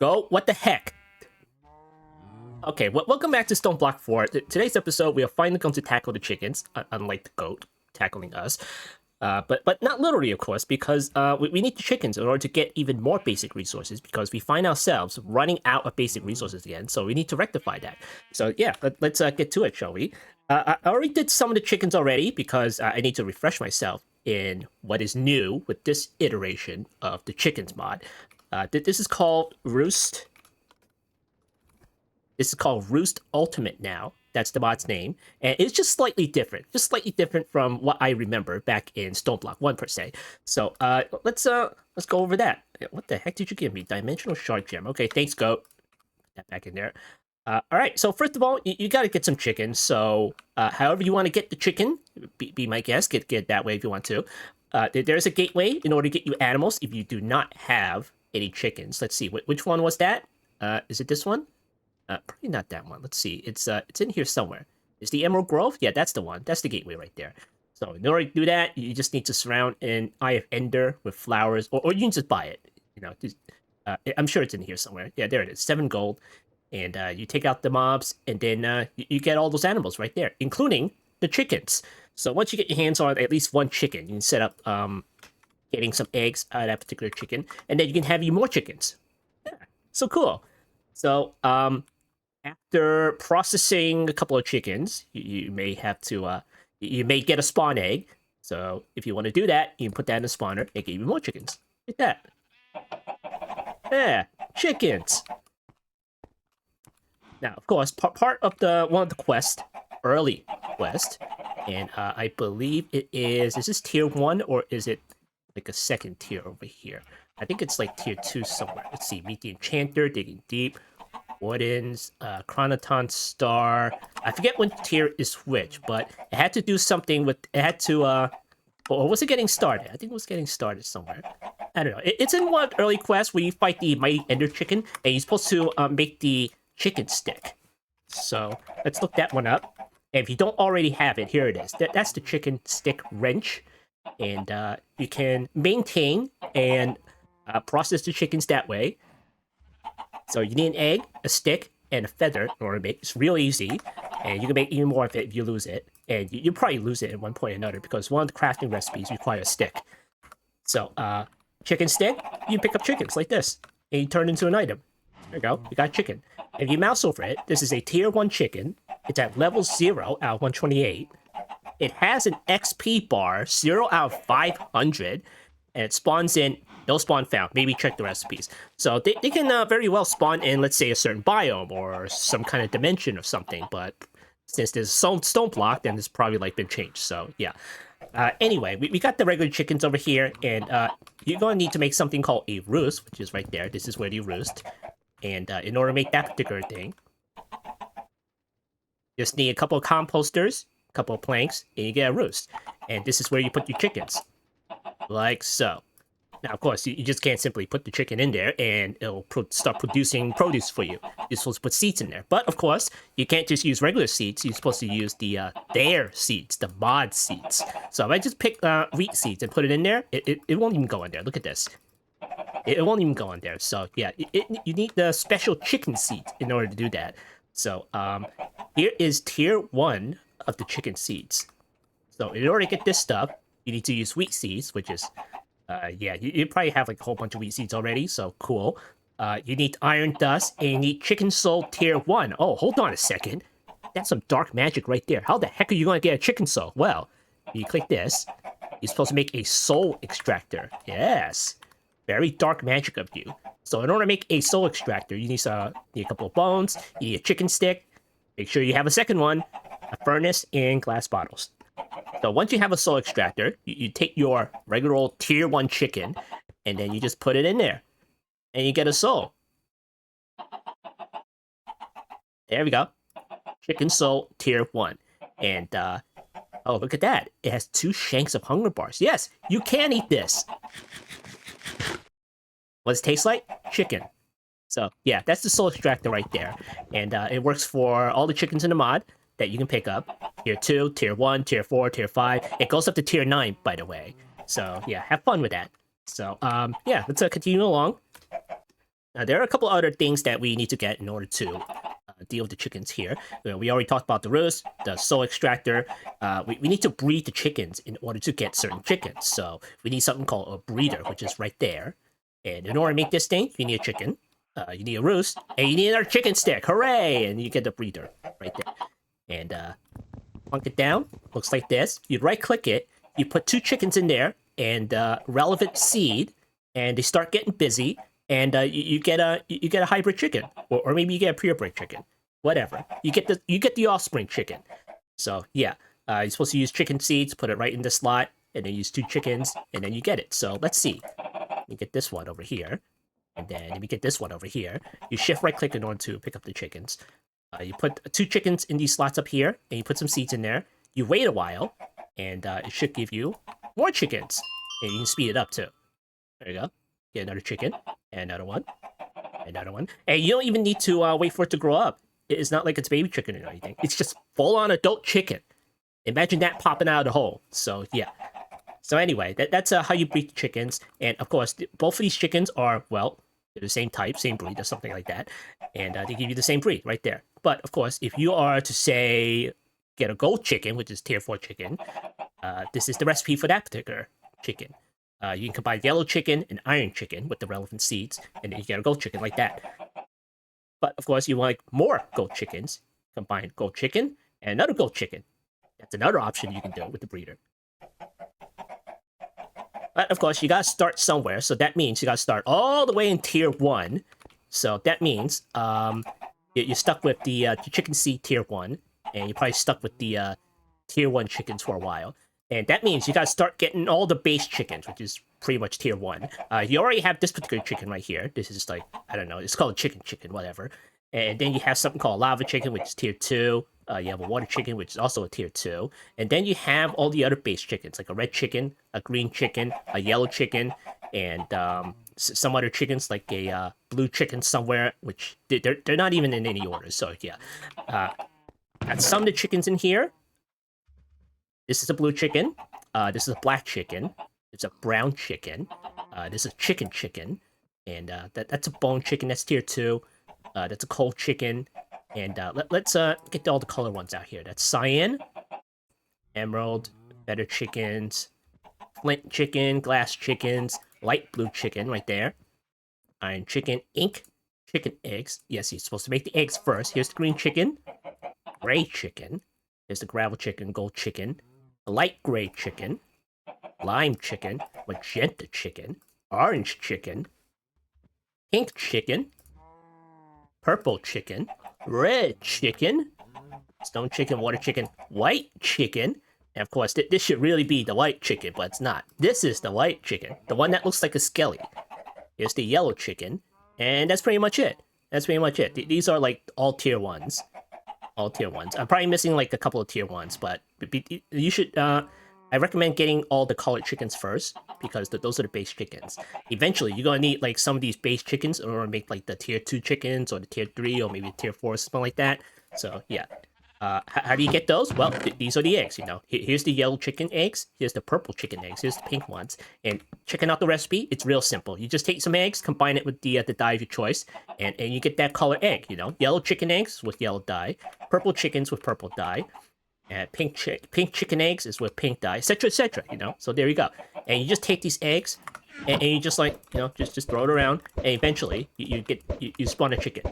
Go. What the heck? Okay, welcome back to StoneBlock 4. Today's episode, we are finally going to tackle the chickens, unlike the goat tackling us. But not literally, of course, because we need the chickens in order to get even more basic resources, because we find ourselves running out of basic resources again, so we need to rectify that. So yeah, let's get to it, shall we? I already did some of the chickens already, because I need to refresh myself in what is new with this iteration of the chickens mod. This is called Roost. This is called Roost Ultimate now. That's the mod's name. And it's just slightly different. Just slightly different from what I remember back in StoneBlock 1 per se. So let's go over that. What the heck did you give me? Dimensional Shard Gem. Okay, thanks, Goat. Put that back in there. Alright, so first of all, you gotta get some chicken. So however you want to get the chicken, be my guest. Get it that way if you want to. There's a gateway in order to get you animals if you do not have any chickens. Let's see, which one was that? Is it this one? Probably not that one. Let's see. It's in here somewhere. Is the Emerald Grove? Yeah, that's the one. That's the gateway right there. So in order to do that, you just need to surround an Eye of Ender with flowers, or you can just buy it. You know, I'm sure it's in here somewhere. Yeah, there it is. 7 gold, and you take out the mobs, and then you get all those animals right there, including the chickens. So once you get your hands on at least one chicken, you can set up getting some eggs out of that particular chicken, and then you can have you more chickens. Yeah, so cool. So after processing a couple of chickens, you may have to, you may get a spawn egg. So if you want to do that, you can put that in the spawner and get even more chickens. Like that. Yeah, chickens. Now, of course, part of one of the quest, early quest, and I believe it is this tier 1 or is it like a second tier over here? I think it's like tier 2 somewhere. Let's see, meet the enchanter, digging deep. Wardens, Chronoton Star. I forget when tier is which, but it had to do something with. It had to. Or was it getting started? I think it was getting started somewhere. I don't know. It's in one early quest where you fight the mighty Ender Chicken, and you're supposed to make the chicken stick. So let's look that one up. And if you don't already have it, here it is. That's the chicken stick wrench, and you can maintain and process the chickens that way. So you need an egg, a stick, and a feather in order to make it. It's real easy, and you can make even more of it if you lose it. And you probably lose it at one point or another because one of the crafting recipes require a stick. So, chicken stick, you can pick up chickens like this, and you turn it into an item. There you go, you got chicken. If you mouse over it, this is a tier 1 chicken. It's at level 0 out of 128. It has an XP bar, 0 out of 500, and it spawns in. No spawn found. Maybe check the recipes. So they can very well spawn in, let's say, a certain biome or some kind of dimension or something. But since there's stone block, then it's probably like been changed. So yeah. Anyway, we got the regular chickens over here, and you're going to need to make something called a roost, which is right there. This is where you roost. And in order to make that particular thing, just need a couple of composters, a couple of planks, and you get a roost. And this is where you put your chickens, like so. Now, of course, you just can't simply put the chicken in there and it'll start producing produce for you. You're supposed to put seeds in there. But, of course, you can't just use regular seeds. You're supposed to use their seeds, the mod seeds. So if I just pick wheat seeds and put it in there, it won't even go in there. Look at this. It won't even go in there. So, yeah, you need the special chicken seeds in order to do that. So, here is tier 1 of the chicken seeds. So, in order to get this stuff, you need to use wheat seeds, which is... yeah, you probably have like a whole bunch of wheat seeds already, so cool. You need iron dust, and you need chicken soul tier 1. Oh, hold on a second. That's some dark magic right there. How the heck are you going to get a chicken soul? Well, you click this. You're supposed to make a soul extractor. Yes. Very dark magic of you. So in order to make a soul extractor, you need a couple of bones, you need a chicken stick. Make sure you have a second one, a furnace, and glass bottles. So once you have a soul extractor, you take your regular old tier 1 chicken, and then you just put it in there, and you get a soul. There we go. Chicken soul tier 1. And, oh, look at that. It has 2 shanks of hunger bars. Yes, you can eat this. What does it taste like? Chicken. So, yeah, that's the soul extractor right there. And it works for all the chickens in the mod that you can pick up. Tier 2, Tier 1, Tier 4, Tier 5. It goes up to Tier 9, by the way. So, yeah, have fun with that. So, yeah, let's continue along. Now, there are a couple other things that we need to get in order to deal with the chickens here. We already talked about the roost, the soul extractor. We need to breed the chickens in order to get certain chickens. So we need something called a breeder, which is right there. And in order to make this thing, you need a chicken, you need a roost, and you need another chicken stick. Hooray! And you get the breeder right there. And plunk it down. Looks like this. You right-click it. You put 2 chickens in there and relevant seed, and they start getting busy. And you get a hybrid chicken, or maybe you get a purebred chicken, whatever. You get the offspring chicken. So yeah, you're supposed to use chicken seeds, put it right in the slot, and then use 2 chickens, and then you get it. So let's see. You get this one over here, and then we get this one over here. You shift right click in order to pick up the chickens. You put 2 chickens in these slots up here, and you put some seeds in there. You wait a while, and it should give you more chickens, and you can speed it up too. There you go. Get another chicken, and another one, and you don't even need to wait for it to grow up. It's not like it's baby chicken or anything. It's just full-on adult chicken. Imagine that popping out of the hole. So yeah. So anyway, that's how you breed chickens, and of course, both of these chickens are, well, they're the same type, same breed, or something like that, and they give you the same breed right there. But of course, if you are to say get a gold chicken, which is tier 4 chicken, this is the recipe for that particular chicken. You can combine yellow chicken and iron chicken with the relevant seeds, and then you get a gold chicken like that. But of course, you want more gold chickens. Combine gold chicken and another gold chicken. That's another option you can do with the breeder. But of course, you gotta start somewhere, so that means you gotta start all the way in tier 1. So that means you're stuck with the chicken seed tier 1, and you're probably stuck with the tier 1 chickens for a while. And that means you gotta start getting all the base chickens, which is pretty much tier 1. You already have this particular chicken right here. This is like, I don't know, it's called chicken, whatever. And then you have something called lava chicken, which is tier 2. You have a water chicken, which is also a tier 2. And then you have all the other base chickens, like a red chicken, a green chicken, a yellow chicken, and some other chickens, like a blue chicken somewhere, which they're not even in any order. So yeah. Got some of the chickens in here. This is a blue chicken. This is a black chicken. It's a brown chicken. This is a chicken. And that's a bone chicken. That's tier 2. That's a cold chicken. And let's get all the color ones out here. That's cyan, emerald, feather chickens, flint chicken, glass chickens, light blue chicken right there. Iron chicken, ink, chicken eggs. Yes, you're supposed to make the eggs first. Here's the green chicken, gray chicken. Here's the gravel chicken, gold chicken, light gray chicken, lime chicken, magenta chicken, orange chicken, pink chicken, purple chicken, red chicken, stone chicken, water chicken, white chicken, and of course, this should really be the white chicken, but it's not. This is the white chicken, the one that looks like a skelly. Here's the yellow chicken, and that's pretty much it. These are like all tier 1s. All tier 1s. I'm probably missing like a couple of tier 1s, but you should, I recommend getting all the colored chickens first, because those are the base chickens. Eventually, you're gonna need like some of these base chickens in order to make like the tier 2 chickens, or the tier 3, or maybe tier 4, something like that. So yeah. How do you get those? Well, these are the eggs, you know. Here's the yellow chicken eggs. Here's the purple chicken eggs. Here's the pink ones. And checking out the recipe, it's real simple. You just take some eggs, combine it with the dye of your choice, and you get that color egg, you know. Yellow chicken eggs with yellow dye. Purple chickens with purple dye. And pink chicken eggs is with pink dye, etc., you know. So there you go. And you just take these eggs, and you just like, you know, just throw it around, and eventually you spawn a chicken.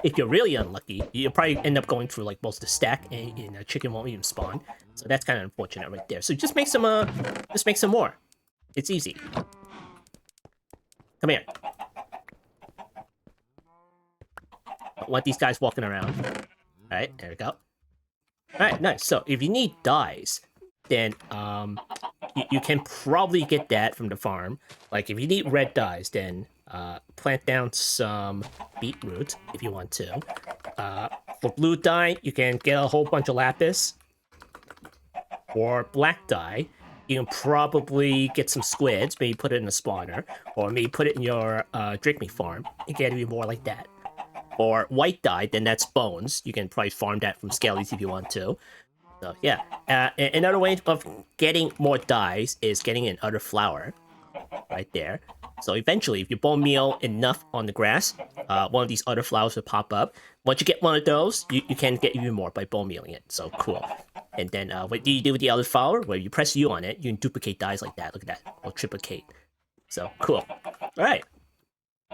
If you're really unlucky, you'll probably end up going through like most of the stack, and a chicken won't even spawn. So that's kind of unfortunate right there. So just make some more. It's easy. Come here. I want these guys walking around. All right, there we go. All right, nice. So if you need dyes, then you can probably get that from the farm. Like if you need red dyes, then plant down some beetroot if you want to. For blue dye, you can get a whole bunch of lapis. For black dye, you can probably get some squids, maybe put it in a spawner, or maybe put it in your drink me farm and get even more like that. For white dye, then that's bones. You can probably farm that from skellies if you want to. So yeah, another way of getting more dyes is getting another flower right there. So eventually, if you bone meal enough on the grass, one of these other flowers will pop up. Once you get one of those, you can get even more by bone mealing it. So cool. And then what do you do with the other flower? Where you press U on it, you can duplicate dies like that. Look at that. Or triplicate. So cool. All right.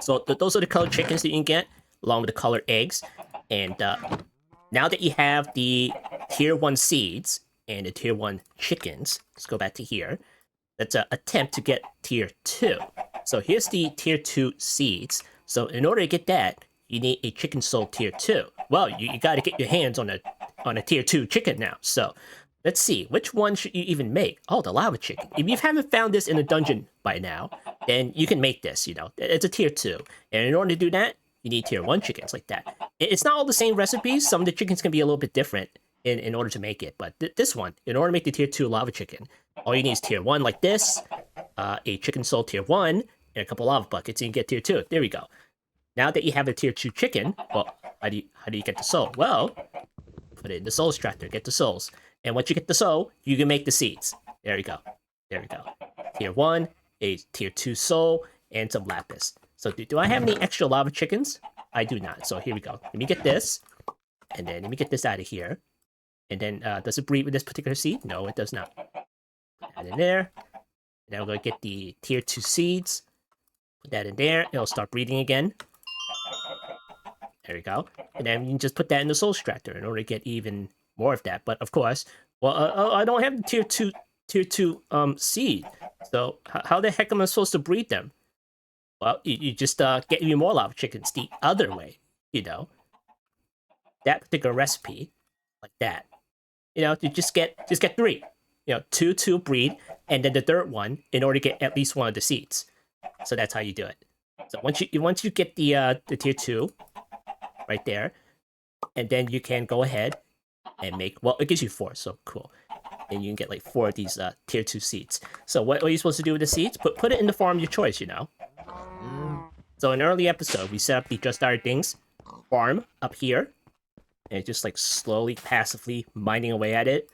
So those are the colored chickens that you can get, along with the colored eggs. And now that you have the tier 1 seeds and the tier 1 chickens, let's go back to here. Let's attempt to get tier 2. So here's the tier 2 seeds. So in order to get that, you need a chicken soul tier 2. Well, you got to get your hands on a tier 2 chicken now. So let's see, which one should you even make? Oh, the lava chicken. If you haven't found this in a dungeon by now, then you can make this, you know. It's a tier 2. And in order to do that, you need tier 1 chickens like that. It's not all the same recipes. Some of the chickens can be a little bit different in order to make it. But this one, in order to make the tier 2 lava chicken, all you need is tier 1 like this, a chicken soul tier 1, and a couple lava buckets, and you get tier 2. There we go. Now that you have a tier 2 chicken, well, how do you get the soul? Well, put it in the soul extractor, get the souls. And once you get the soul, you can make the seeds. There we go. There we go. Tier 1, a tier 2 soul, and some lapis. So do I have any extra lava chickens? I do not. So here we go. Let me get this. And then let me get this out of here. And then does it breed with this particular seed? No, it does not. Put that in there. And then we're going to get the tier 2 seeds. Put that in there. It'll start breeding again. There we go. And then you can just put that in the soul extractor in order to get even more of that. But of course, well, I don't have the tier 2 seed. So how the heck am I supposed to breed them? Well, you just get even more lava chickens the other way, you know. That particular recipe, like that. You know, you just get 3. You know, 2 breed, and then the third one in order to get at least one of the seeds. So that's how you do it. So once you get the tier 2 right there, and then you can go ahead and make, well, it gives you 4, so cool. And you can get like 4 of these tier 2 seeds. So what are you supposed to do with the seeds? Put it in the farm of your choice, you know. So in an early episode, we set up the Just Started Things farm up here. And just like slowly, passively mining away at it.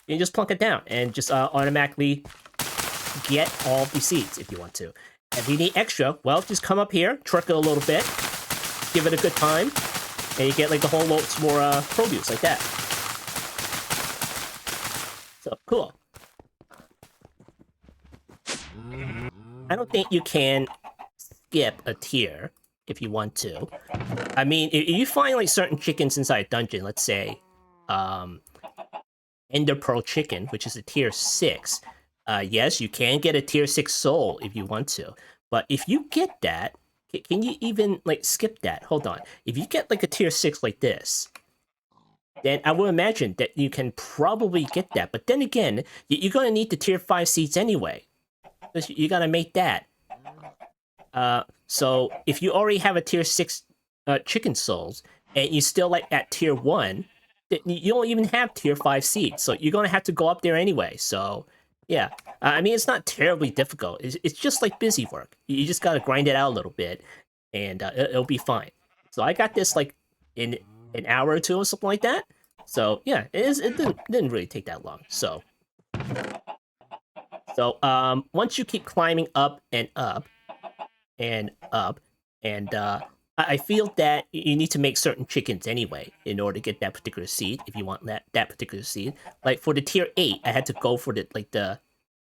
You just plunk it down and just automatically get all the seeds if you want to. If you need extra, well, just come up here, truck it a little bit, give it a good time, and you get like the whole loads more produce like that. So cool. I don't think you can skip a tier if you want to. I mean, if you find like certain chickens inside a dungeon, let's say Ender Pearl Chicken, which is a tier 6, yes, you can get a tier 6 soul if you want to. But if you get that, can you even like skip that? Hold on. If you get like a tier 6 like this, then I would imagine that you can probably get that. But then again, you're going to need the tier 5 seeds anyway. You got to make that. So if you already have a tier 6 chicken souls, and you still like at tier 1, you don't even have tier 5 seeds. So you're going to have to go up there anyway. So yeah, I mean, it's not terribly difficult. It's just like busy work. You just got to grind it out a little bit, and it'll be fine. So I got this like in an hour or 2 or something like that. So yeah, it didn't really take that long. So once you keep climbing up and up and up, and I feel that you need to make certain chickens anyway in order to get that particular seed if you want that particular seed. Like for the tier 8, I had to go for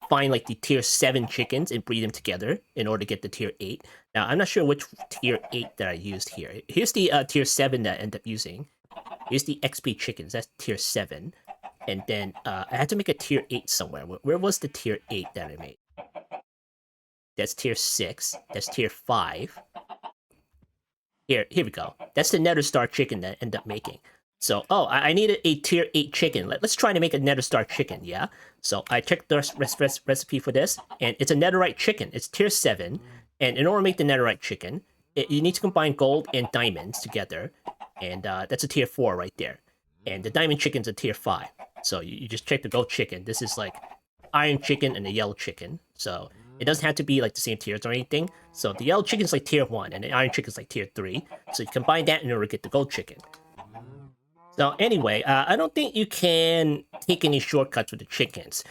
find the tier 7 chickens and breed them together in order to get the tier 8. Now I'm not sure which tier 8 that I used here. Here's the tier 7 that I ended up using. Here's the XP chickens, that's tier 7. And then I had to make a tier 8 somewhere. Where was the tier 8 that I made? That's tier 6. That's tier 5. Here we go. That's the Nether Star chicken that I ended up making. So, I needed a tier 8 chicken. Let's try to make a Nether Star chicken, yeah? So I checked the recipe for this, and it's a netherite chicken. It's tier 7, and in order to make the netherite chicken, you need to combine gold and diamonds together, and that's a tier 4 right there. And the diamond chicken's a tier 5. So you just check the gold chicken. This is like iron chicken and the yellow chicken. So it doesn't have to be like the same tiers or anything. So the yellow chicken's like tier 1, and the iron chicken's like tier 3. So you combine that in order to get the gold chicken. So anyway, I don't think you can take any shortcuts with the chickens.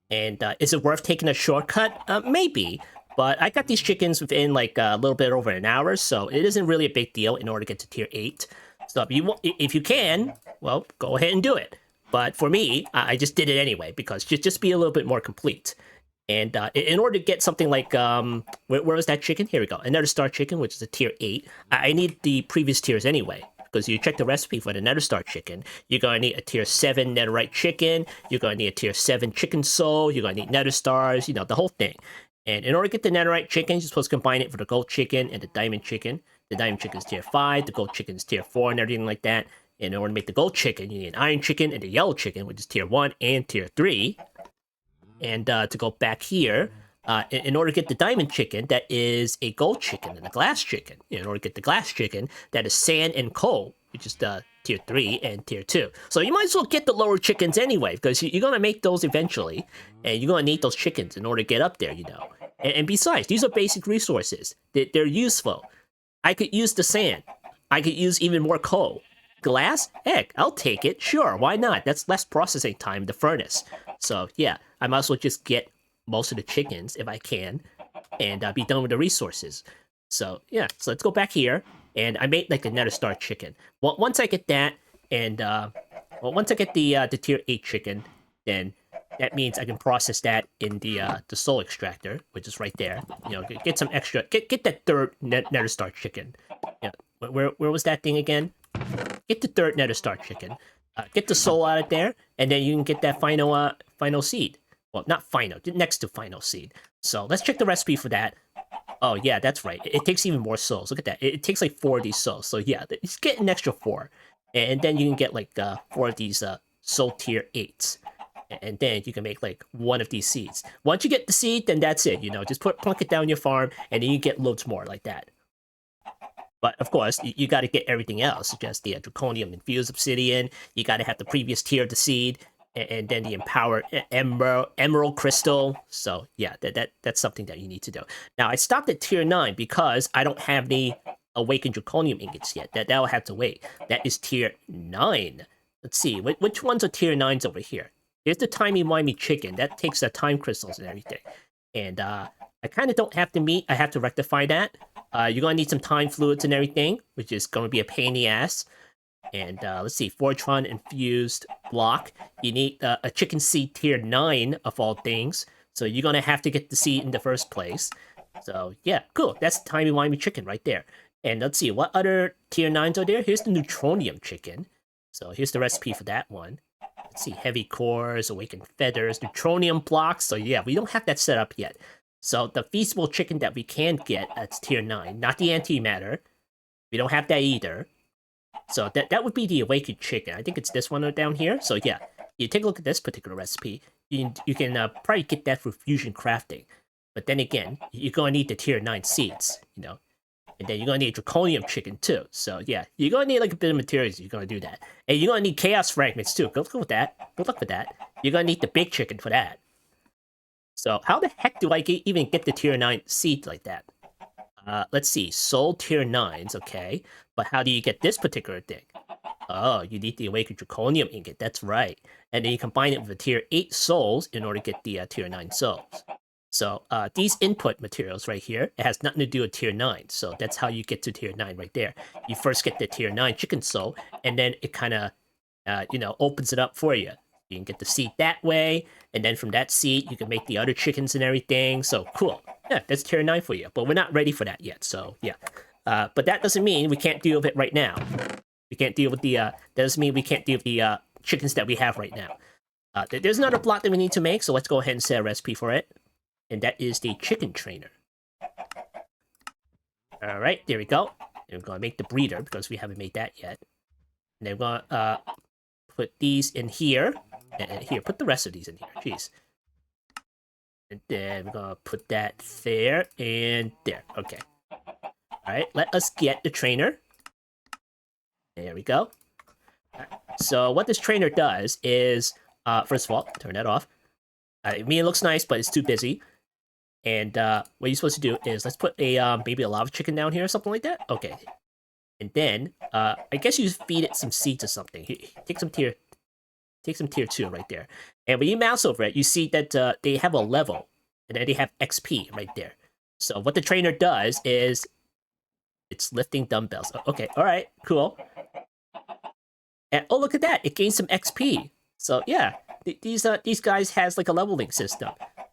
And is it worth taking a shortcut? Maybe. But I got these chickens within like a little bit over an hour, so it isn't really a big deal in order to get to tier 8. So if you can, well, go ahead and do it. But for me, I just did it anyway because just be a little bit more complete. And in order to get something like where was that chicken? Here we go, another star chicken, which is a tier 8. I need the previous tiers anyway because you check the recipe for the nether star chicken. You're gonna need a tier 7 netherite chicken. You're gonna need a tier 7 chicken soul. You're gonna need nether stars. You know, the whole thing. And in order to get the netherite chicken, you're supposed to combine it with the gold chicken and the diamond chicken. The diamond chicken is tier 5, the gold chicken is tier 4, and everything like that. And in order to make the gold chicken, you need an iron chicken and the yellow chicken, which is tier 1 and tier 3. And to go back here, in order to get the diamond chicken, that is a gold chicken and a glass chicken. In order to get the glass chicken, that is sand and coal, which is the tier 3 and tier 2. So you might as well get the lower chickens anyway, because you're going to make those eventually, and you're going to need those chickens in order to get up there, you know. And besides, these are basic resources. They're useful. I could use the sand. I could use even more coal. Glass? Heck, I'll take it. Sure, why not? That's less processing time in the furnace. So, yeah, I might as well just get most of the chickens if I can and be done with the resources. So, yeah, so let's go back here. And I made like a nether star chicken. Well, once I get that, and once I get the tier 8 chicken, then that means I can process that in the soul extractor, which is right there. You know, get some extra, get that third nether star chicken. Yeah, where was that thing again? Get the third nether star chicken. Get the soul out of there, and then you can get that final seed. Well, not final, next to final seed. So let's check the recipe for that. Oh yeah, that's right. It takes even more souls. Look at that. It takes like 4 of these souls. So yeah, just get an extra 4, and then you can get like 4 of these soul tier 8s. And then you can make like 1 of these seeds. Once you get the seed, then that's it. You know, just plunk it down your farm, and then you get loads more like that. But of course, you got to get everything else, just the draconium infused obsidian. You got to have the previous tier of the seed, and then the empowered emerald crystal. So yeah, that's something that you need to do. Now I stopped at tier 9 because I don't have the awakened draconium ingots yet. That'll have to wait. That is tier 9. Let's see, which ones are tier 9s over here? Here's the timey-wimey chicken. That takes the time crystals and everything. And I kind of don't have the meat. I have to rectify that. You're going to need some time fluids and everything, which is going to be a pain in the ass. And let's see, Fortron infused block. You need a chicken seed tier 9 of all things. So you're going to have to get the seed in the first place. So yeah, cool. That's the timey-wimey chicken right there. And let's see, what other tier 9s are there? Here's the neutronium chicken. So here's the recipe for that one. Let's see, heavy cores, awakened feathers, neutronium blocks. So yeah, we don't have that set up yet. So the feasible chicken that we can get, that's tier 9, not the antimatter. We don't have that either. So that would be the awakened chicken. I think it's this one down here. So yeah, you take a look at this particular recipe. You can probably get that through fusion crafting. But then again, you're going to need the tier 9 seeds, you know. And then you're going to need draconium chicken too. So yeah, you're going to need like a bit of materials. You're going to do that. And you're going to need chaos fragments too. Good luck with that. Good luck with that. You're going to need the big chicken for that. So how the heck do I even get the tier 9 seed like that? Let's see. Soul tier 9s, okay. But how do you get this particular thing? Oh, you need the awakened draconium ingot. That's right. And then you combine it with the tier 8 souls in order to get the tier 9 souls. So these input materials right here, it has nothing to do with tier 9. So that's how you get to tier 9 right there. You first get the tier 9 chicken soul, and then it kind of, opens it up for you. You can get the seed that way, and then from that seed, you can make the other chickens and everything. So cool. Yeah, that's tier 9 for you. But we're not ready for that yet, so yeah. But that doesn't mean we can't deal with it right now. We can't deal with the, that doesn't mean we can't deal with the chickens that we have right now. There's another block that we need to make, so let's go ahead and set a recipe for it. And that is the chicken trainer. Alright, there we go. And we're going to make the breeder, because we haven't made that yet. And then we're going to put these in here. And here, put the rest of these in here. Jeez. And then we're going to put that there and there. Okay. Alright, let us get the trainer. There we go. Right. So what this trainer does is, first of all, turn that off. I mean, it looks nice, but it's too busy. And what you're supposed to do is, let's put a maybe a lava chicken down here or something like that. Okay. And then, I guess you just feed it some seeds or something. Take some tier 2 right there. And when you mouse over it, you see that they have a level. And then they have XP right there. So what the trainer does is it's lifting dumbbells. Okay, all right, cool. And oh, look at that! It gains some XP. So yeah, these guys has like a leveling system.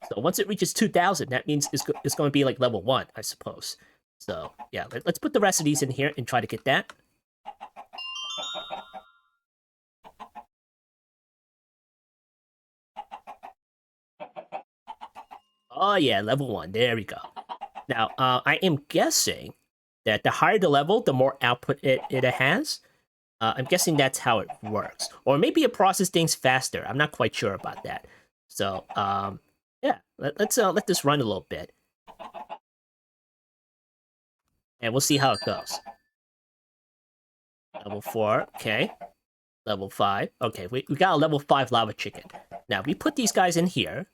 So once it reaches 2,000, that means it's going to be like level 1, I suppose. So yeah, let's put the rest of these in here and try to get that. Oh yeah, level 1. There we go. Now, I am guessing that the higher the level, the more output it has. I'm guessing that's how it works. Or maybe it processes things faster. I'm not quite sure about that. So, yeah, let's let this run a little bit. And we'll see how it goes. Level 4, okay. Level 5. Okay, we got a level 5 lava chicken. Now, we put these guys in here.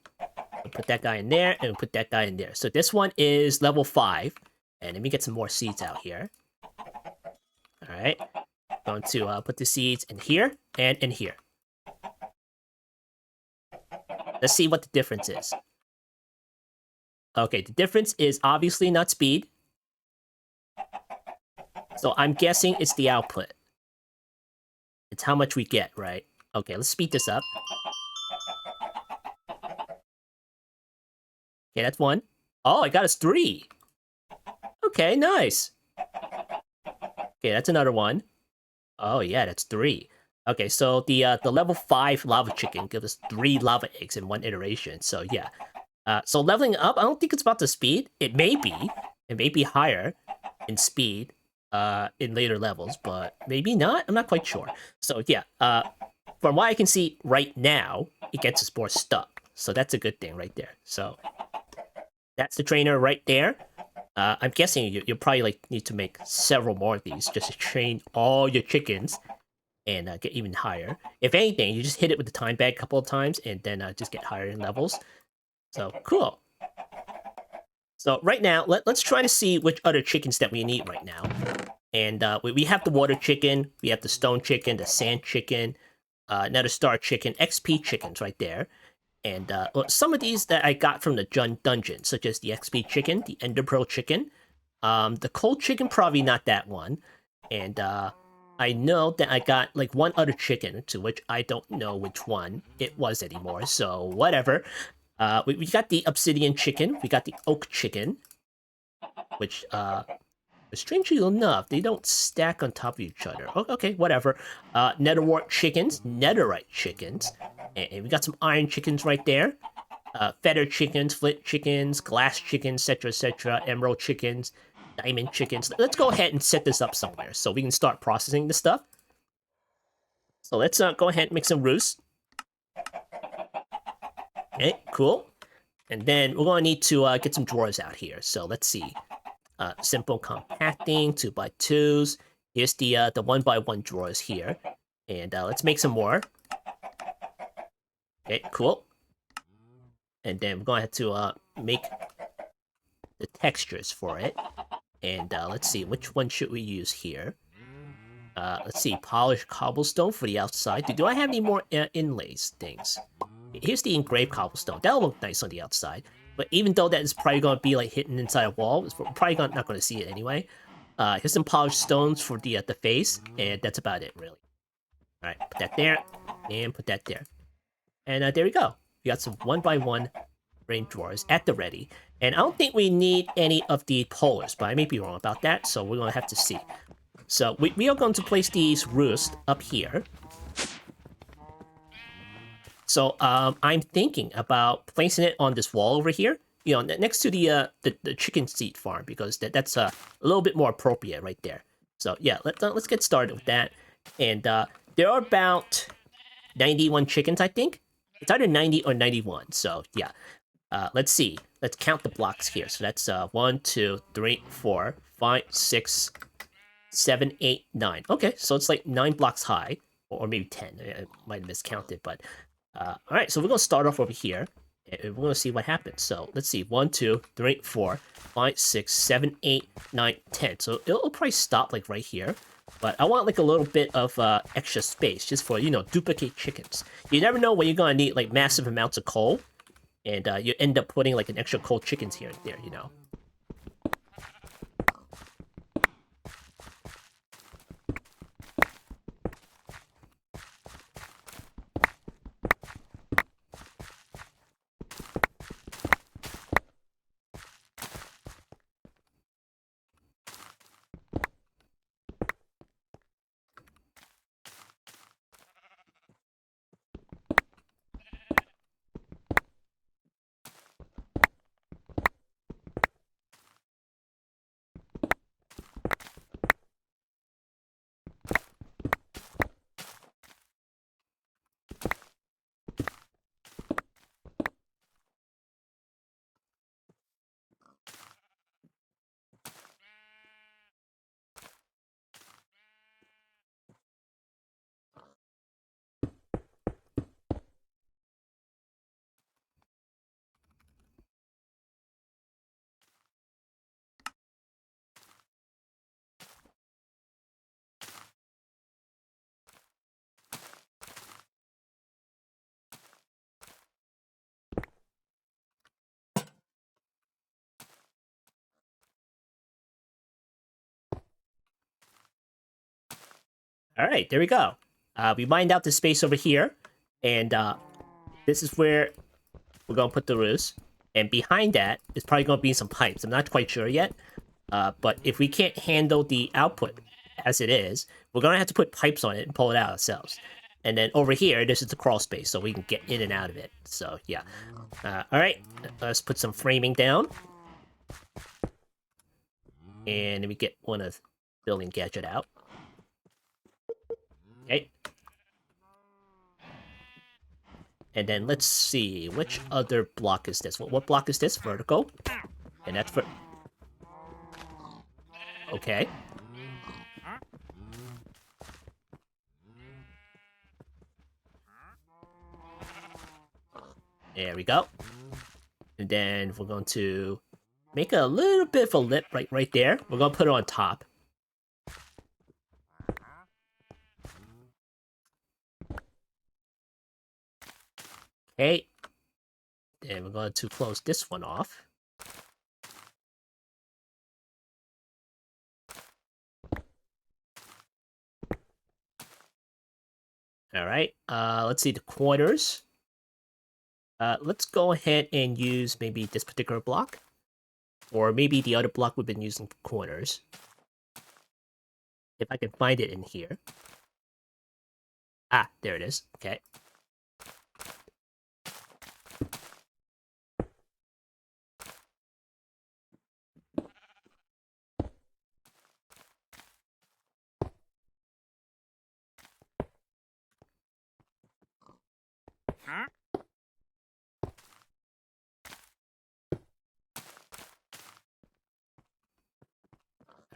We'll put that guy in there, and we'll put that guy in there. So this one is level 5. And let me get some more seeds out here. Alright. Going to put the seeds in here and in here. Let's see what the difference is. Okay, the difference is obviously not speed. So I'm guessing it's the output. It's how much we get, right? Okay, let's speed this up. Okay, that's 1. Oh, I got us 3. Okay, nice. Okay, that's another 1. Oh yeah, that's 3. Okay, so the level 5 lava chicken gives us 3 lava eggs in 1 iteration. So yeah. So leveling up, I don't think it's about the speed. It may be higher in speed in later levels, but maybe not. I'm not quite sure. So yeah, from what I can see right now, it gets us more stuff. So that's a good thing right there. So that's the trainer right there. I'm guessing you'll probably like need to make several more of these just to train all your chickens and get even higher. If anything, you just hit it with the time bag a couple of times and then just get higher in levels. So cool. So right now, let's try to see which other chickens that we need right now. And we have the water chicken, we have the stone chicken, the sand chicken, another star chicken, XP chickens right there. And some of these that I got from the dungeon, such as the XP chicken, the Ender Pearl chicken, the cold chicken, probably not that one. And I know that I got like one other chicken, to which I don't know which one it was anymore, so whatever. We got the obsidian chicken, we got the oak chicken, which, strangely enough, they don't stack on top of each other. Okay, whatever. Netherwart chickens, netherite chickens, and we got some iron chickens right there. Feather chickens, flint chickens, glass chickens, etc., emerald chickens, diamond chickens. Let's go ahead and set this up somewhere so we can start processing this stuff. So let's go ahead and make some roosts. Okay, cool. And then we're going to need to get some drawers out here. So let's see. Simple compacting, 2x2s. Here's the 1x1 drawers here. And let's make some more. Okay, cool. And then we're going to have to make the textures for it. And let's see, which one should we use here? Let's see, polished cobblestone for the outside. Do I have any more inlays things? Here's the engraved cobblestone. That'll look nice on the outside. But even though that is probably going to be like hidden inside a wall, we're probably not going to see it anyway. Here's some polished stones for the face, and that's about it, really. Alright, put that there, and put that there. And there we go. We got some 1x1 frame drawers at the ready. And I don't think we need any of the polars, but I may be wrong about that, so we're going to have to see. So we are going to place these roosts up here. So I'm thinking about placing it on this wall over here, you know, next to the chicken seed farm, because that's a little bit more appropriate right there. So yeah, let's get started with that. And there are about 91 chickens, I think. It's either 90 or 91. So yeah, let's see. Let's count the blocks here. So that's 1, 2, 3, 4, 5, 6, 7, 8, 9. Okay, so it's like 9 blocks high, or maybe 10. I might have miscounted, but all right. So we're gonna start off over here, and we're gonna see what happens. So let's see. 1, 2, 3, 4, 5, 6, 7, 8, 9, 10. So it'll probably stop like right here. But I want like a little bit of extra space just for, you know, duplicate chickens. You never know when you're gonna need like massive amounts of coal, and you end up putting like an extra coal chickens here and there, you know. All right, there we go. We mined out the space over here, and this is where we're gonna put the roost. And behind that is probably gonna be some pipes. I'm not quite sure yet, but if we can't handle the output as it is, we're gonna have to put pipes on it and pull it out ourselves. And then over here, this is the crawl space, so we can get in and out of it. So yeah. All right, let's put some framing down. And we get one of building gadget out. Okay. And then let's see, which other block is this? What block is this? Vertical. And that's for... Okay. There we go. And then we're going to make a little bit of a lip right there. We're going to put it on top. Okay. Then we're going to close this one off. All right. Let's see the corners. Let's go ahead and use maybe this particular block. Or maybe the other block we've been using for corners. If I can find it in here. Ah, there it is. Okay.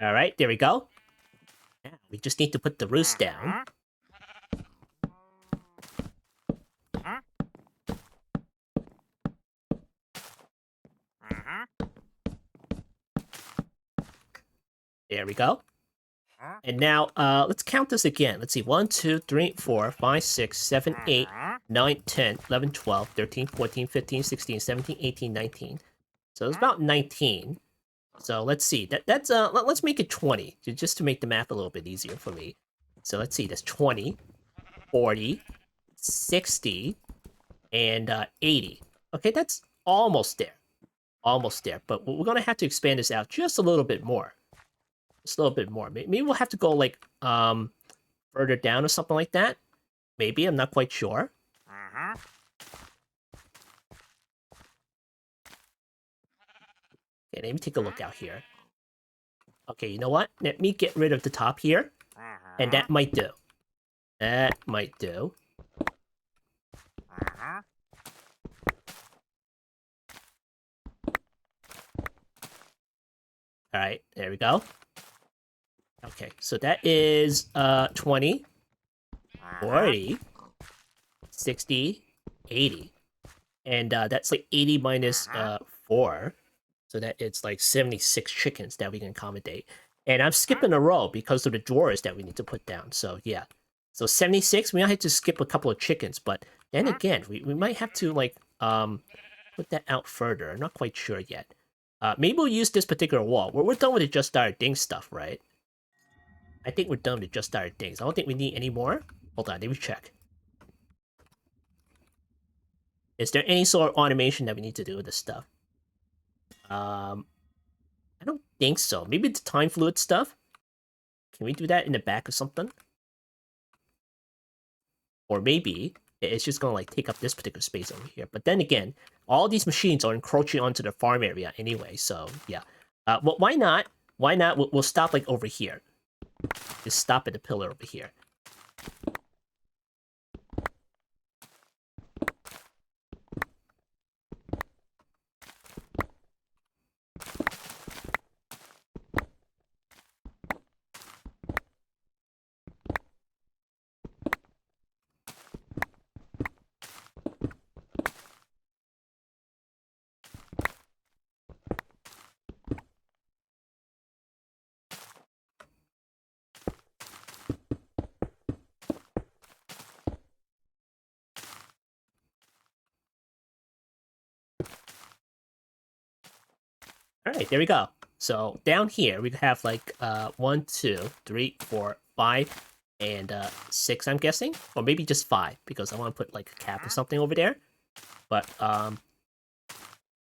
All right, there we go. Now we just need to put the roost down. There we go. And now, let's count this again. Let's see. 1, 2, 3, 4, 5, 6, 7, 8, 9, 10, 11, 12, 13, 14, 15, 16, 17, 18, 19. So it's about 19. So let's see. Let's make it 20, just to make the math a little bit easier for me. So let's see. That's 20, 40, 60, and 80. Okay, that's almost there. Almost there. But we're going to have to expand this out just a little bit more. Just a little bit more. Maybe we'll have to go, like, further down or something like that. Maybe, I'm not quite sure. Okay, let me take a look out here. Okay, you know what? Let me get rid of the top here. And that might do. That might do. Alright, there we go. Okay, so that is 20, 40, 60, 80. And that's like 80 minus 4. So that it's like 76 chickens that we can accommodate. And I'm skipping a row because of the drawers that we need to put down. So yeah. So 76, we might have to skip a couple of chickens, but then again, we might have to like put that out further. I'm not quite sure yet. Maybe we'll use this particular wall. We're done with the just started things stuff, right? I think we're done with just started things. I don't think we need any more. Hold on, let me check. Is there any sort of automation that we need to do with this stuff? I don't think so. Maybe the time fluid stuff? Can we do that in the back or something? Or maybe it's just gonna like take up this particular space over here. But then again, all these machines are encroaching onto the farm area anyway, so yeah. Well, why not? Why not? We'll stop like over here. Just stop at the pillar over here. Alright, there we go. So down here we have like 1, 2, 3, 4, 5, and 6, I'm guessing, or maybe just 5 because I want to put like a cap or something over there. But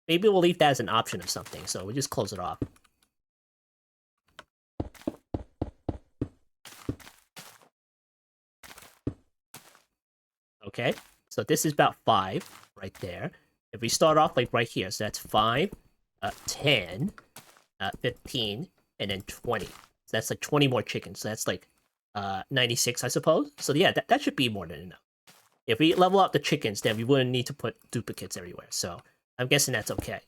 maybe we'll leave that as an option or something. So we just close it off. Okay, so this is about 5 right there. If we start off like right here, so that's 5, 10, 15, and then 20. So that's like 20 more chickens. So that's like 96, I suppose. So yeah, that should be more than enough. If we level up the chickens, then we wouldn't need to put duplicates everywhere. So I'm guessing that's okay.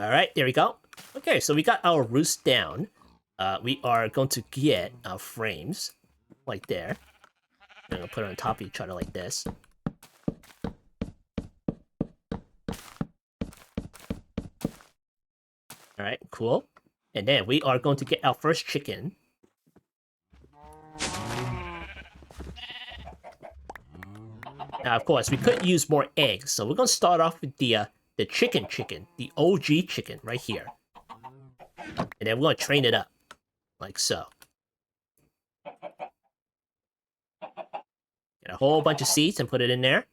All right, there we go. Okay, so we got our roost down. We are going to get our frames like there. I'm gonna put it on top of each other like this. All right, cool. And then we are going to get our first chicken. Now, of course, we could use more eggs, so we're gonna start off with the chicken, the OG chicken right here, and then we're gonna train it up like so. Get a whole bunch of seeds and put it in there.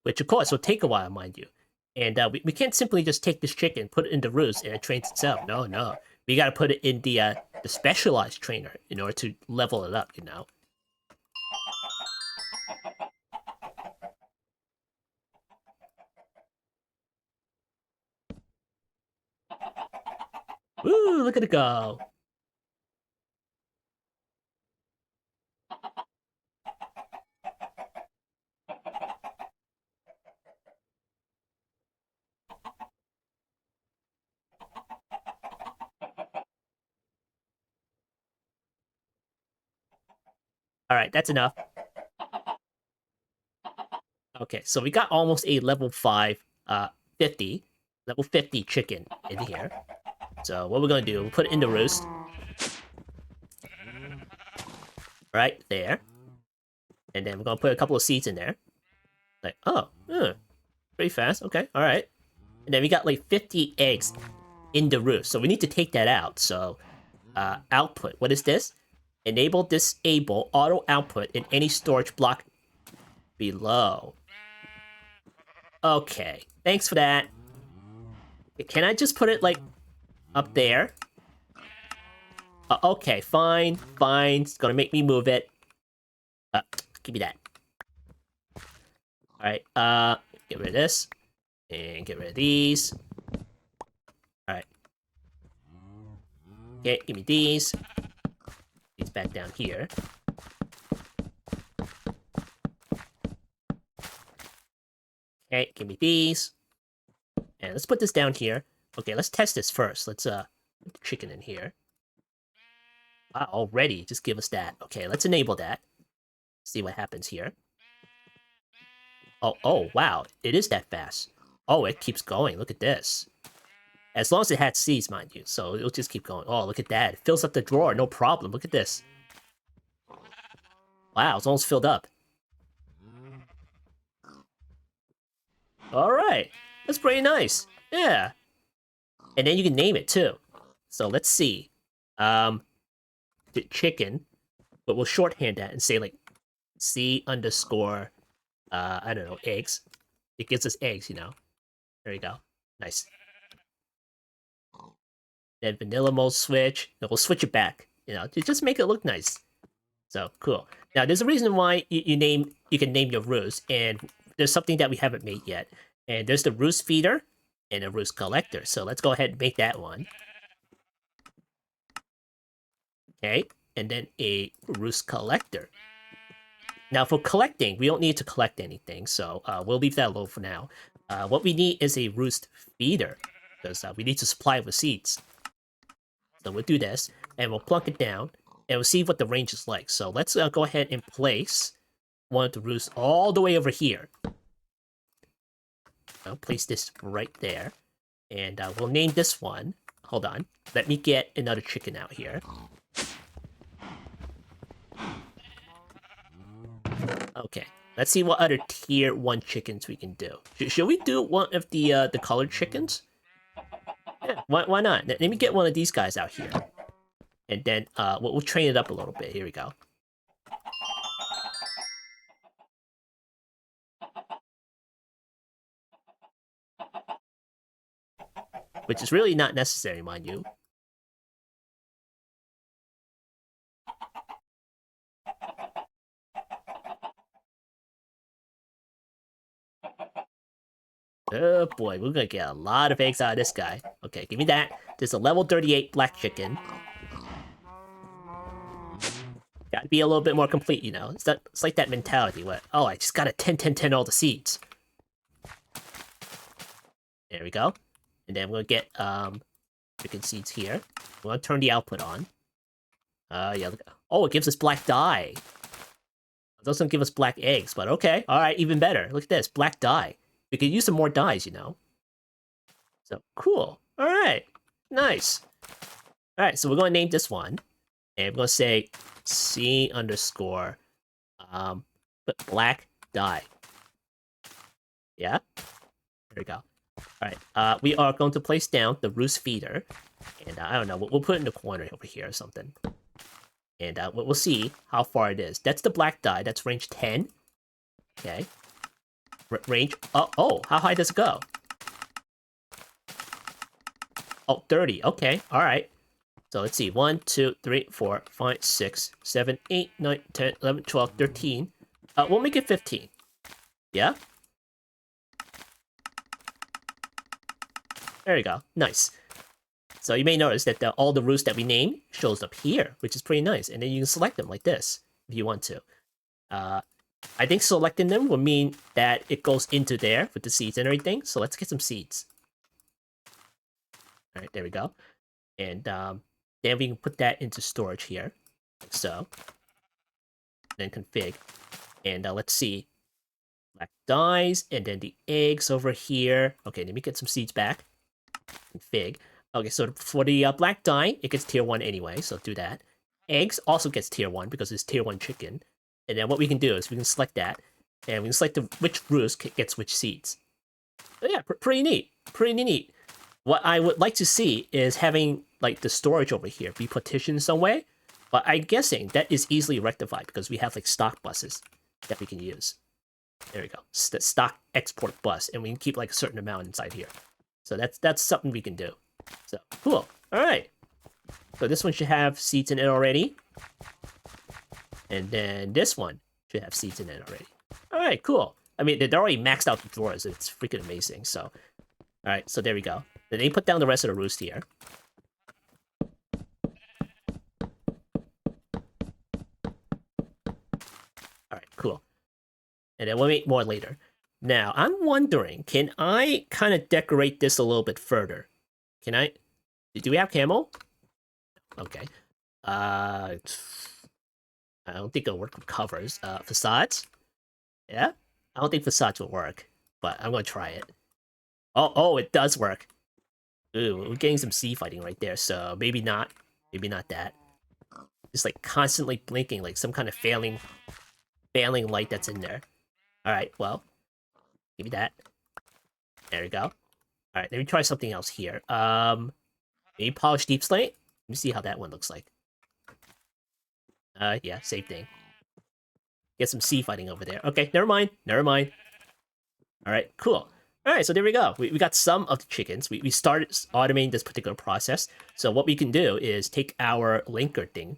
Which, of course, will take a while, mind you. And we can't simply just take this chicken, put it in the roost, and it trains itself. No, no. We gotta put it in the specialized trainer in order to level it up, you know? Woo, look at it go. Alright, that's enough. Okay, so we got almost a level 5, 50, level 50 chicken in here. So what we're gonna do, we'll put it in the roost. Right there. And then we're gonna put a couple of seeds in there. Like, oh, pretty fast. Okay, alright. And then we got like 50 eggs in the roost. So we need to take that out. So, output. What is this? Enable disable auto output in any storage block below. Okay, thanks for that. Can I just put it like up there? Okay, fine, fine. It's gonna make me move it. Give me that. Alright, get rid of this. And get rid of these. Alright. Okay, give me these. These back down here. Okay, give me these. And let's put this down here. Okay, let's test this first. Let's put the chicken in here. Wow, already, just give us that. Okay, let's enable that. See what happens here. Oh, wow, it is that fast. Oh, it keeps going. Look at this. As long as it had seeds, mind you, so it'll just keep going. Oh, look at that. It fills up the drawer, no problem. Look at this. Wow, it's almost filled up. Alright, that's pretty nice. Yeah. And then you can name it, too. So, let's see. The chicken, but we'll shorthand that and say, like, C underscore, I don't know, eggs. It gives us eggs, you know. There you go. Nice. Then vanilla mode switch. No, we'll switch it back, you know, to just make it look nice. So, cool. Now, there's a reason why you can name your roost, and there's something that we haven't made yet. And there's the roost feeder and a roost collector. So let's go ahead and make that one. Okay, and then a roost collector. Now for collecting, we don't need to collect anything, so we'll leave that alone for now. What we need is a roost feeder, because we need to supply it with seeds. So we'll do this, and we'll plunk it down, and we'll see what the range is like. So let's go ahead and place want to roost all the way over here. I'll place this right there. And we'll name this one. Hold on. Let me get another chicken out here. Okay. Let's see what other tier 1 chickens we can do. Should we do one of the colored chickens? Yeah, why not? Let me get one of these guys out here. And then we'll train it up a little bit. Here we go. Which is really not necessary, mind you. Oh boy, we're gonna get a lot of eggs out of this guy. Okay, give me that. There's a level 38 black chicken. Gotta be a little bit more complete, you know? It's like that mentality where, oh, I just gotta 10 all the seeds. There we go. And then we'll get chicken seeds here. We'll turn the output on. Yeah, look. Oh, it gives us black dye. It doesn't give us black eggs, but okay. Alright, even better. Look at this, black dye. We could use some more dyes, you know? So, cool. Alright, nice. Alright, so we're going to name this one. And we're going to say C underscore black dye. Yeah? There we go. Alright, we are going to place down the roost feeder. And I don't know, we'll put it in the corner over here or something. And we'll see how far it is. That's the black dye. That's range 10. Okay. Range... Oh, how high does it go? Oh, 30. Okay, alright. So let's see. 1, 2, 3, 4, 5, 6, 7, 8, 9, 10, 11, 12, 13. We'll make it 15. Yeah? There you go. Nice. So you may notice that all the roosts that we named shows up here, which is pretty nice. And then you can select them like this, if you want to. I think selecting them will mean that it goes into there with the seeds and everything. So let's get some seeds. Alright, there we go. And then we can put that into storage here, like so. Then config. And let's see. Black dyes, and then the eggs over here. Okay, let me get some seeds back. Config. Okay, so for the black dye, it gets tier 1 anyway, so do that. Eggs also gets tier 1 because it's tier 1 chicken. And then what we can do is we can select that, and we can select which roost gets which seeds. So yeah, pretty neat. Pretty neat. What I would like to see is having like the storage over here be partitioned some way, but I'm guessing that is easily rectified because we have like stock buses that we can use. There we go. Stock export bus, and we can keep like a certain amount inside here. So that's something we can do. So cool. All right. So this one should have seeds in it already. And then this one should have seeds in it already. Alright, cool. I mean, they're already maxed out the drawers. It's freaking amazing, so... Alright, so there we go. Then they put down the rest of the roost here. Alright, cool. And then we'll make more later. Now, I'm wondering, can I kind of decorate this a little bit further? Can I... Do we have camo? Okay. I don't think it'll work with covers. Facades? Yeah? I don't think facades will work, but I'm gonna try it. Oh, it does work. Ooh, we're getting some sea fighting right there, so maybe not. Maybe not that. Just like constantly blinking, like some kind of failing light that's in there. Alright, well. Give me that. There we go. Alright, let me try something else here. Maybe polish deep slate? Let me see how that one looks like. Yeah, same thing. Get some sea fighting over there. Okay, never mind. Alright, cool. Alright, so there we go. We got some of the chickens. We started automating this particular process. So what we can do is take our linker thing.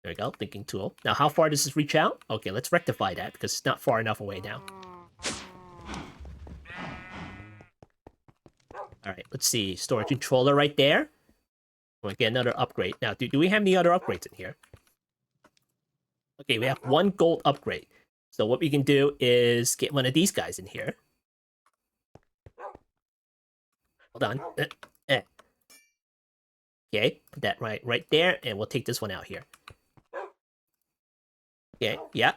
There we go, linking tool. Now, how far does this reach out? Okay, let's rectify that because it's not far enough away now. Alright, let's see. Storage controller right there. We'll get another upgrade. Now, do we have any other upgrades in here? Okay, we have one gold upgrade. So what we can do is get one of these guys in here. Hold on. Okay, put that right there, and we'll take this one out here. Okay, yeah.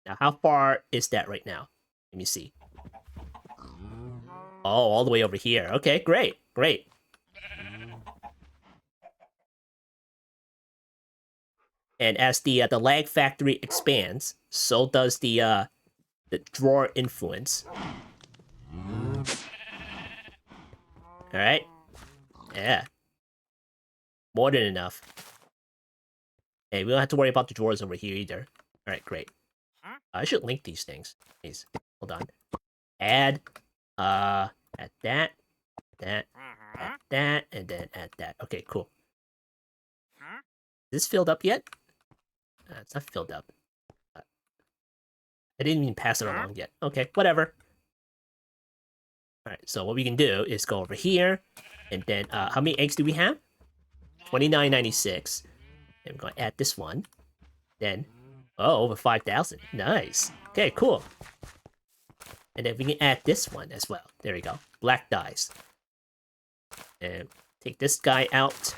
Now, how far is that right now? Let me see. Oh, all the way over here. Okay, great, great. And as the lag factory expands, so does the drawer influence. All right. Yeah. More than enough. Hey, we don't have to worry about the drawers over here either. All right, great. I should link these things. Please, hold on. Add, add that, add that, and then add that. Okay, cool. Is this filled up yet? It's not filled up. I didn't even pass it along yet. Okay, whatever. All right, so what we can do is go over here, and then how many eggs do we have? 2996. And we're going to add this one. Then, oh, over 5,000. Nice. Okay, cool. And then we can add this one as well. There we go. Black dies. And take this guy out.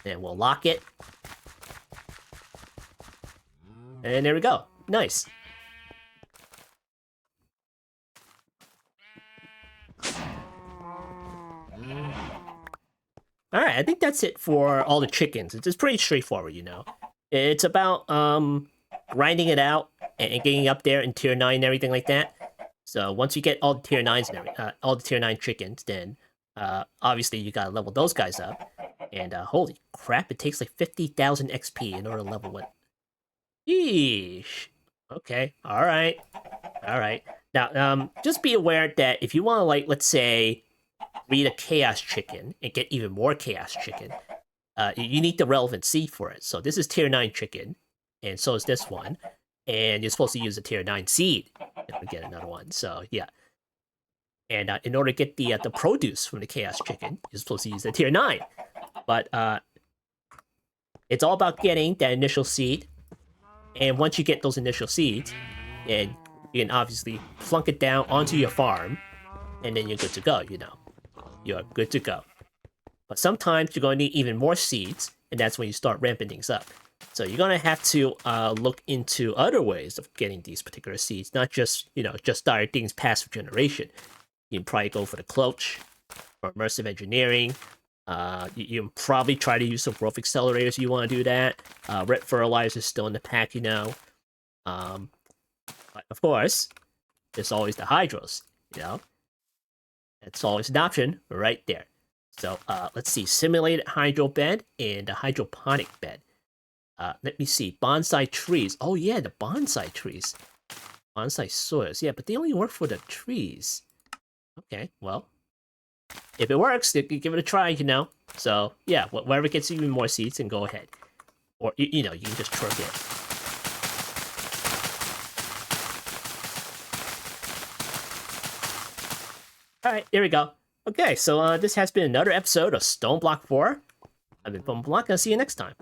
And we'll lock it. And there we go. Nice. Alright, I think that's it for all the chickens. It's pretty straightforward, you know. It's about grinding it out and getting up there in tier 9 and everything like that. So once you get all the tier 9s and all the tier 9 chickens, then obviously you gotta level those guys up. And holy crap, it takes like 50,000 XP in order to level one. Yeesh. Okay, alright. Alright. Now, just be aware that if you want to, like, let's say, breed a chaos chicken and get even more chaos chicken, you need the relevant seed for it. So this is tier 9 chicken, and so is this one. And you're supposed to use a tier 9 seed if we get another one. So, yeah. And in order to get the produce from the chaos chicken, you're supposed to use the tier 9. But it's all about getting that initial seed. And once you get those initial seeds, then you can obviously plunk it down onto your farm, and then you're good to go, you know. You're good to go. But sometimes you're going to need even more seeds, and that's when you start ramping things up. So you're going to have to look into other ways of getting these particular seeds, not just, you know, just dire things passive generation. You can probably go for the cloche, or immersive engineering. You can probably try to use some growth accelerators if you want to do that. Red fertilizer is still in the pack, you know. But of course, there's always the hydros, you know. It's always an option right there. So let's see, simulated hydro bed and a hydroponic bed. Let me see, bonsai trees. Oh yeah, the bonsai trees. Bonsai soils, yeah, but they only work for the trees. Okay, well, if it works, give it a try, you know. So yeah, whatever gets you even more seeds, then go ahead. Or, you know, you can just truck it. Alright, there we go. Okay, so this has been another episode of StoneBlock 4. I've been StoneBlock, and I'll see you next time.